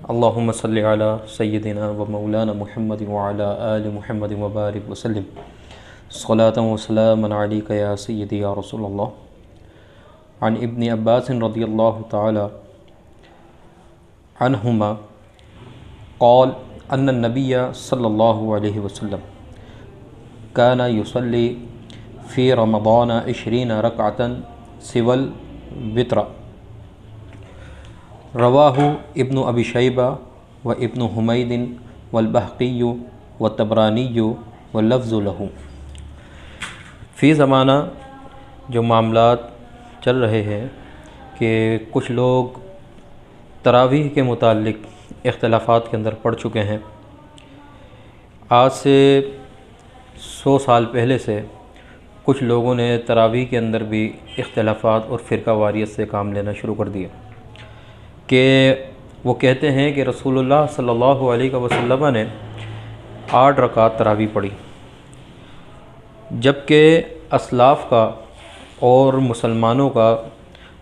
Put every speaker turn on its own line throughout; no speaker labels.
اللہم صلی علی سیدنا و مولانا محمد وعلی آل محمد وبارک وسلم صلاۃ و سلاما علیک یا سیدی یا رسول اللہ۔ عن ابن عباس رضی اللہ تعالی عنہما قال ان النبی صلی اللہ علیہ وسلم کان یصلی فی رمضان 20 رکعۃ سوى الوتر، رواہ ابن ابی شیبہ و ابن حمید والبہقی والطبرانی واللفظ لہ۔ فی زمانہ جو معاملات چل رہے ہیں کہ کچھ لوگ تراویح کے متعلق اختلافات کے اندر پڑ چکے ہیں۔ آج سے 100 سال پہلے سے کچھ لوگوں نے تراویح کے اندر بھی اختلافات اور فرقہ واریت سے کام لینا شروع کر دیا کہ وہ کہتے ہیں کہ رسول اللہ صلی اللہ علیہ وسلم نے 8 رکعت تراویح پڑھی، جبکہ اسلاف کا اور مسلمانوں کا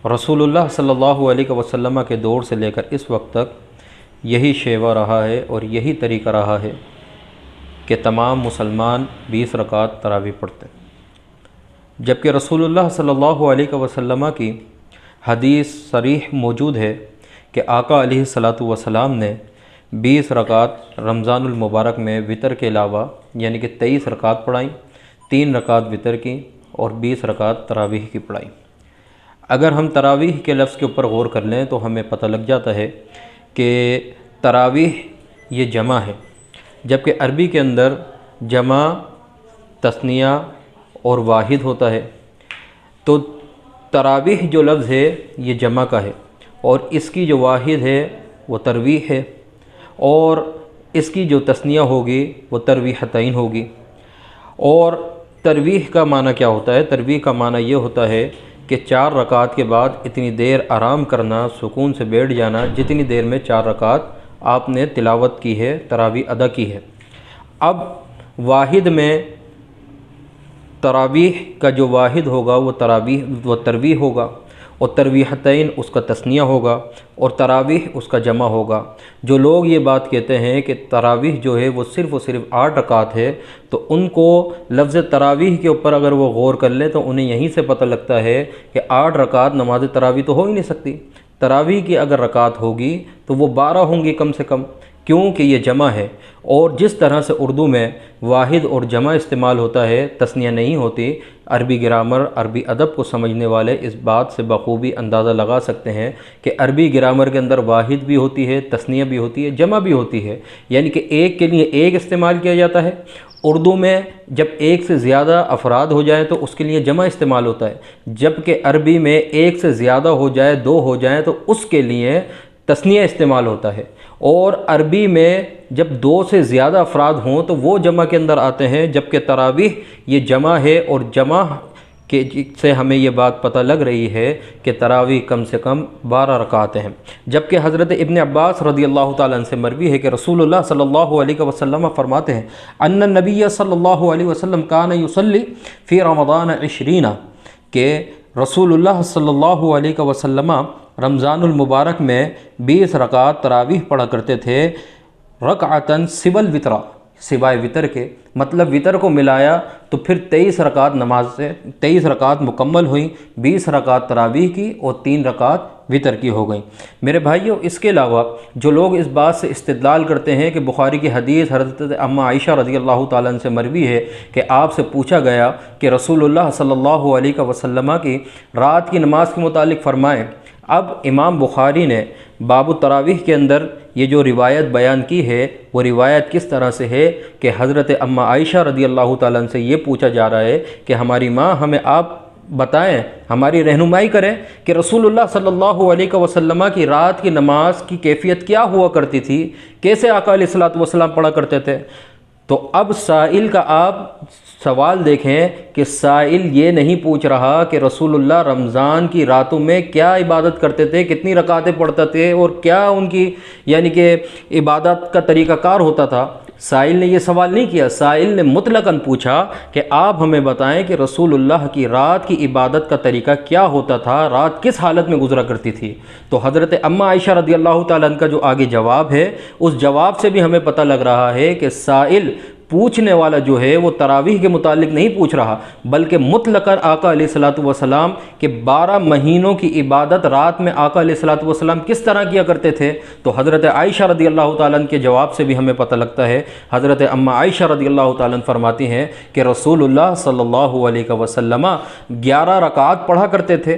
رسول اللہ صلی اللہ علیہ وسلم کے دور سے لے کر اس وقت تک یہی شیوہ رہا ہے اور یہی طریقہ رہا ہے کہ تمام مسلمان 20 رکعت تراویح پڑھتے ہیں، جبکہ رسول اللہ صلی اللہ علیہ وسلم کی حدیث صریح موجود ہے کہ آقا علیہ الصلاۃ والسلام نے 20 رکعت رمضان المبارک میں وطر کے علاوہ یعنی کہ 23 رکعت پڑھائیں، 3 رکعت وطر کی اور 20 رکعت تراویح کی پڑھائیں۔ اگر ہم تراویح کے لفظ کے اوپر غور کر لیں تو ہمیں پتہ لگ جاتا ہے کہ تراویح یہ جمع ہے، جبکہ عربی کے اندر جمع تثنیہ اور واحد ہوتا ہے، تو تراویح جو لفظ ہے یہ جمع کا ہے اور اس کی جو واحد ہے وہ ترویح ہے، اور اس کی جو تثنیہ ہوگی وہ ترویحتین ہوگی۔ اور ترویح کا معنی کیا ہوتا ہے؟ ترویح کا معنی یہ ہوتا ہے کہ 4 رکعت کے بعد اتنی دیر آرام کرنا، سکون سے بیٹھ جانا جتنی دیر میں 4 رکعت آپ نے تلاوت کی ہے، تراویح ادا کی ہے۔ اب واحد میں تراویح کا جو واحد ہوگا وہ ترویح ہوگا، اور ترویحتین اس کا تثنیہ ہوگا اور تراویح اس کا جمع ہوگا۔ جو لوگ یہ بات کہتے ہیں کہ تراویح جو ہے وہ صرف 8 رکعت ہے، تو ان کو لفظ تراویح کے اوپر اگر وہ غور کر لیں تو انہیں یہیں سے پتہ لگتا ہے کہ 8 رکعت نماز تراویح تو ہو ہی نہیں سکتی۔ تراویح کی اگر رکعت ہوگی تو وہ 12 ہوں گی کم سے کم، کیونکہ یہ جمع ہے۔ اور جس طرح سے اردو میں واحد اور جمع استعمال ہوتا ہے، تثنیہ نہیں ہوتی، عربی گرامر، عربی ادب کو سمجھنے والے اس بات سے بخوبی اندازہ لگا سکتے ہیں کہ عربی گرامر کے اندر واحد بھی ہوتی ہے، تثنیہ بھی ہوتی ہے، جمع بھی ہوتی ہے، یعنی کہ ایک کے لیے ایک استعمال کیا جاتا ہے۔ اردو میں جب ایک سے زیادہ افراد ہو جائیں تو اس کے لیے جمع استعمال ہوتا ہے، جبکہ عربی میں ایک سے زیادہ ہو جائے، 2 ہو جائیں تو اس کے لیے تثنیہ استعمال ہوتا ہے۔ اور عربی میں جب 2 سے زیادہ افراد ہوں تو وہ جمع کے اندر آتے ہیں، جبکہ تراویح یہ جمع ہے، اور جمع کے سے ہمیں یہ بات پتہ لگ رہی ہے کہ تراویح کم سے کم 12 رکعت ہیں۔ جبکہ حضرت ابن عباس رضی اللہ تعالیٰ عنہ سے مروی ہے کہ رسول اللہ صلی اللہ علیہ وسلم فرماتے ہیں ان النبی صلی اللہ علیہ وسلم کان یصلی فی رمضان 20، کہ رسول اللہ صلی اللہ علیہ وسلم رمضان المبارک میں 20 رکعت تراویح پڑھا کرتے تھے، رکعتاً سوى الوتر، سوائے وطر کے، مطلب وطر کو ملایا تو پھر 23 رکعت نماز سے 23 رکعت مکمل ہوئیں، 20 رکعت تراویح کی اور 3 رکعت وطر کی ہو گئیں۔ میرے بھائیوں، اس کے علاوہ جو لوگ اس بات سے استدلال کرتے ہیں کہ بخاری کی حدیث حضرت ام عائشہ رضی اللہ تعالیٰ عنہ سے مروی ہے کہ آپ سے پوچھا گیا کہ رسول اللہ صلی اللہ علیہ وسلم کی رات کی نماز کے متعلق فرمائیں۔ اب امام بخاری نے باب التراویح کے اندر یہ جو روایت بیان کی ہے وہ روایت کس طرح سے ہے کہ حضرت ام عائشہ رضی اللہ تعالیٰ عنہ سے یہ پوچھا جا رہا ہے کہ ہماری ماں ہمیں آپ بتائیں، ہماری رہنمائی کریں کہ رسول اللہ صلی اللہ علیہ وسلم کی رات کی نماز کی کیفیت کیا ہوا کرتی تھی، کیسے آقا علیہ الصلوۃ والسلام پڑھا کرتے تھے۔ تو اب سائل کا آپ سوال دیکھیں کہ سائل یہ نہیں پوچھ رہا کہ رسول اللہ رمضان کی راتوں میں کیا عبادت کرتے تھے، کتنی رکعتیں پڑھتے تھے اور کیا ان کی یعنی کہ عبادت کا طریقہ کار ہوتا تھا۔ سائل نے یہ سوال نہیں کیا، سائل نے مطلقاً پوچھا کہ آپ ہمیں بتائیں کہ رسول اللہ کی رات کی عبادت کا طریقہ کیا ہوتا تھا، رات کس حالت میں گزرا کرتی تھی۔ تو حضرت اماں عائشہ رضی اللہ تعالیٰ عنہ کا جو آگے جواب ہے، اس جواب سے بھی ہمیں پتہ لگ رہا ہے کہ سائل پوچھنے والا جو ہے وہ تراویح کے متعلق نہیں پوچھ رہا، بلکہ مطلقاً آقا علیہ الصلوۃ والسلام کہ 12 مہینوں کی عبادت رات میں آقا علیہ الصلوۃ والسلام کس طرح کیا کرتے تھے۔ تو حضرت عائشہ رضی اللہ تعالیٰ عنہ کے جواب سے بھی ہمیں پتہ لگتا ہے، حضرت اماں عائشہ رضی اللہ تعالیٰ عنہ فرماتی ہیں کہ رسول اللہ صلی اللہ علیہ وسلم 11 رکعات پڑھا کرتے تھے،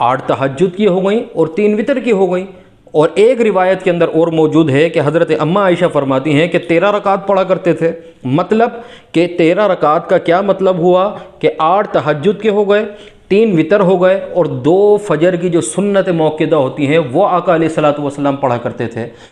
8 تہجد کی ہو گئیں اور 3 وتر کی ہو گئیں۔ اور ایک روایت کے اندر اور موجود ہے کہ حضرت اماں عائشہ فرماتی ہیں کہ 13 رکعات پڑھا کرتے تھے۔ مطلب کہ 13 رکعات کا کیا مطلب ہوا کہ 8 تہجد کے ہو گئے، 3 وتر ہو گئے، اور 2 فجر کی جو سنت موقدہ ہوتی ہیں وہ آقا علیہ الصلوۃ والسلام پڑھا کرتے تھے۔